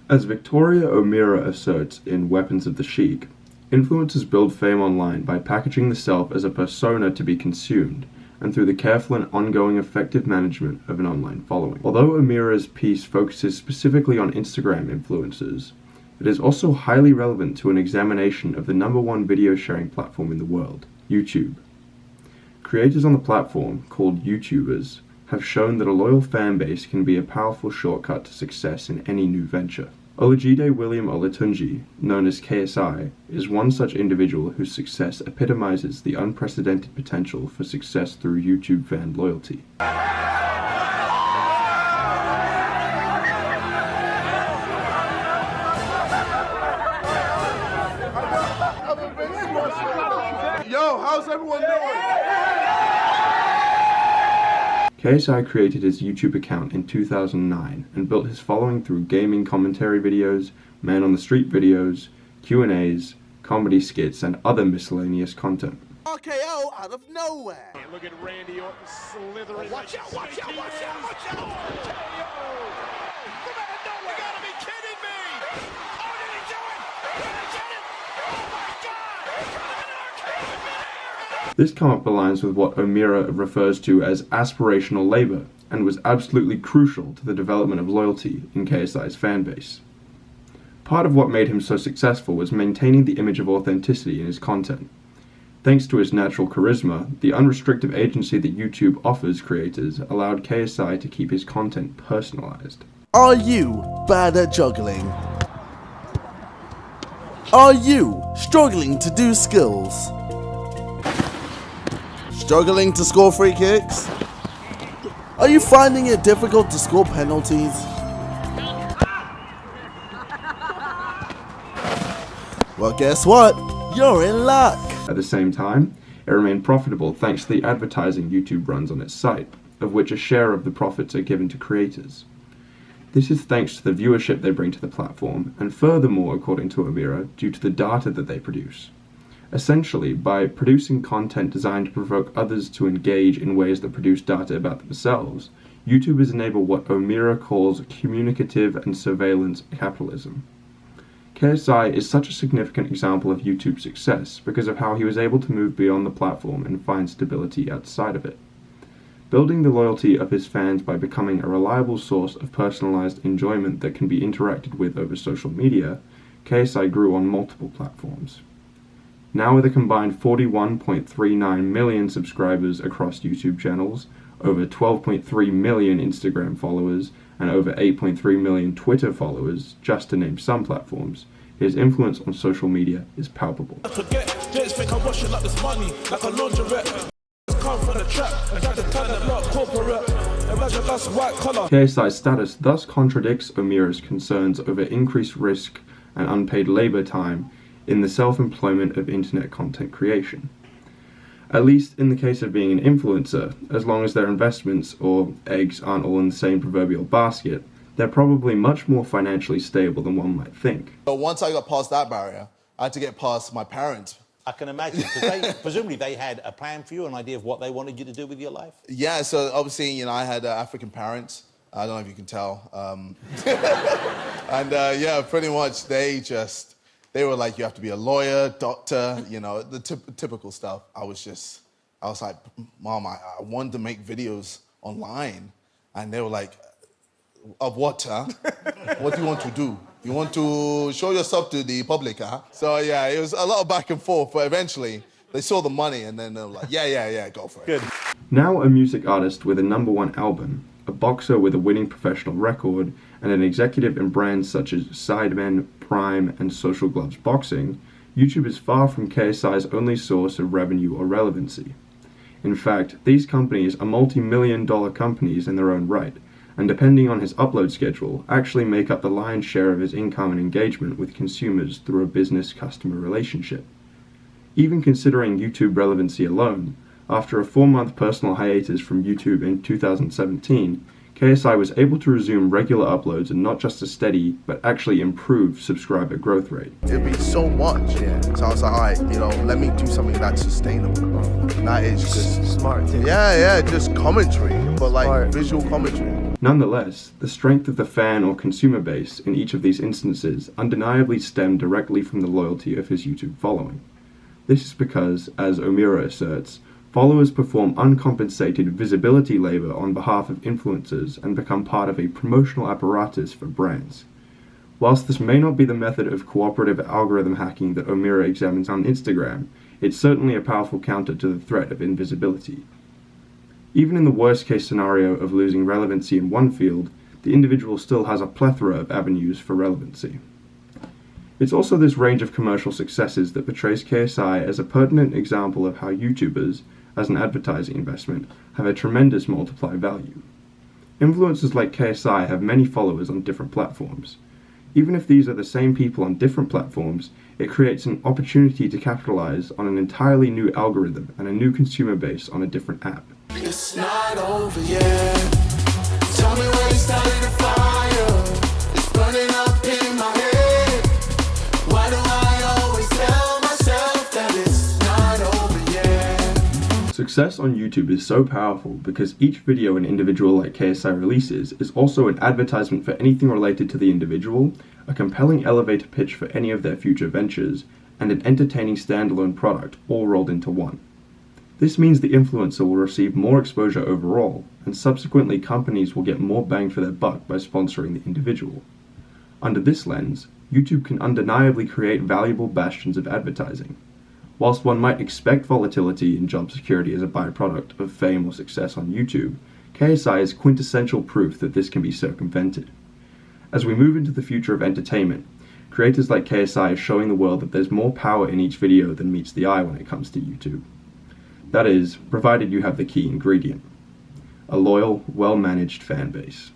As Victoria O'Meara asserts in Weapons of the Sheik, influencers build fame online by packaging the self as a persona to be consumed, and through the careful and ongoing effective management of an online following. Although O'Meara's piece focuses specifically on Instagram influencers, it is also highly relevant to an examination of the #1 video sharing platform in the world, YouTube. Creators on the platform, called YouTubers, have shown that a loyal fan base can be a powerful shortcut to success in any new venture. Olajide William Olatunji, known as KSI, is one such individual whose success epitomizes the unprecedented potential for success through YouTube fan loyalty. Yo, how's everyone doing? KSI created his YouTube account in 2009 and built his following through gaming commentary videos, man on the street videos, Q&As, comedy skits, and other miscellaneous content. RKO out of nowhere. Look at Randy Orton slithering. Watch out, watch out, watch out, watch out. RKO! From out of nowhere! You gotta be kidding me! Oh, did he do it? Did he get it? Oh my God! It's an RKO in midair! This come up aligns with what O'Meara refers to as aspirational labor, and was absolutely crucial to the development of loyalty in KSI's fanbase. Part of what made him so successful was maintaining the image of authenticity in his content. Thanks to his natural charisma, the unrestricted agency that YouTube offers creators allowed KSI to keep his content personalized. Are you bad at juggling? Are you struggling to do skills? Struggling to score free kicks? Are you finding it difficult to score penalties? Well, guess what? You're in luck. At the same time, it remained profitable thanks to the advertising YouTube runs on its site, of which a share of the profits are given to creators. This is thanks to the viewership they bring to the platform, and furthermore, according to O'Meara, due to the data that they produce. Essentially, by producing content designed to provoke others to engage in ways that produce data about themselves, YouTubers enable what O'Meara calls communicative and surveillance capitalism. KSI is such a significant example of YouTube's success because of how he was able to move beyond the platform and find stability outside of it. Building the loyalty of his fans by becoming a reliable source of personalized enjoyment that can be interacted with over social media, KSI grew on multiple platforms. Now with a combined 41.39 million subscribers across YouTube channels, over 12.3 million Instagram followers, and over 8.3 million Twitter followers, just to name some platforms, his influence on social media is palpable. KSI's status thus contradicts O'Meara's concerns over increased risk and unpaid labor time in the self-employment of internet content creation. At least in the case of being an influencer, as long as their investments or eggs aren't all in the same proverbial basket, they're probably much more financially stable than one might think. So once I got past that barrier, I had to get past my parents. I can imagine, because presumably they had a plan for you, an idea of what they wanted you to do with your life? Yeah, so obviously, you know, I had African parents. I don't know if you can tell. And yeah, pretty much they were like, you have to be a lawyer, doctor, you know, the typical stuff. I was like, Mom, I wanted to make videos online. And they were like, of what, huh? What do you want to do? You want to show yourself to the public, huh? So yeah, it was a lot of back and forth, but eventually they saw the money and then they were like, yeah, go for it. Good. Now a music artist with a #1 album, a boxer with a winning professional record, and an executive in brands such as Sidemen, Prime, and Social Gloves Boxing, YouTube is far from KSI's only source of revenue or relevancy. In fact, these companies are multi-million-dollar companies in their own right, and depending on his upload schedule, actually make up the lion's share of his income and engagement with consumers through a business-customer relationship. Even considering YouTube relevancy alone, after a 4-month personal hiatus from YouTube in 2017, KSI was able to resume regular uploads and not just a steady, but actually improved subscriber growth rate. It'd be so much, yeah. So I was like, all right, you know, let me do something that's sustainable, bro. That is just smart, too. Yeah, just commentary, but like visual commentary. Nonetheless, the strength of the fan or consumer base in each of these instances undeniably stemmed directly from the loyalty of his YouTube following. This is because, as O'Meara asserts, followers perform uncompensated visibility labor on behalf of influencers and become part of a promotional apparatus for brands. Whilst this may not be the method of cooperative algorithm hacking that O'Meara examines on Instagram, it's certainly a powerful counter to the threat of invisibility. Even in the worst-case scenario of losing relevancy in one field, the individual still has a plethora of avenues for relevancy. It's also this range of commercial successes that portrays KSI as a pertinent example of how YouTubers, as an advertising investment, have a tremendous multiplier value. Influencers like KSI have many followers on different platforms. Even if these are the same people on different platforms, it creates an opportunity to capitalize on an entirely new algorithm and a new consumer base on a different app. It's not over yet. Tell me where you started the fire. It's burning up in my head. Why do I always tell myself that it's not over yet? Success on YouTube is so powerful because each video an individual like KSI releases is also an advertisement for anything related to the individual, a compelling elevator pitch for any of their future ventures, and an entertaining standalone product all rolled into one. This means the influencer will receive more exposure overall, and subsequently companies will get more bang for their buck by sponsoring the individual. Under this lens, YouTube can undeniably create valuable bastions of advertising. Whilst one might expect volatility in job security as a byproduct of fame or success on YouTube, KSI is quintessential proof that this can be circumvented. As we move into the future of entertainment, creators like KSI are showing the world that there's more power in each video than meets the eye when it comes to YouTube. That is, provided you have the key ingredient: a loyal, well-managed fan base.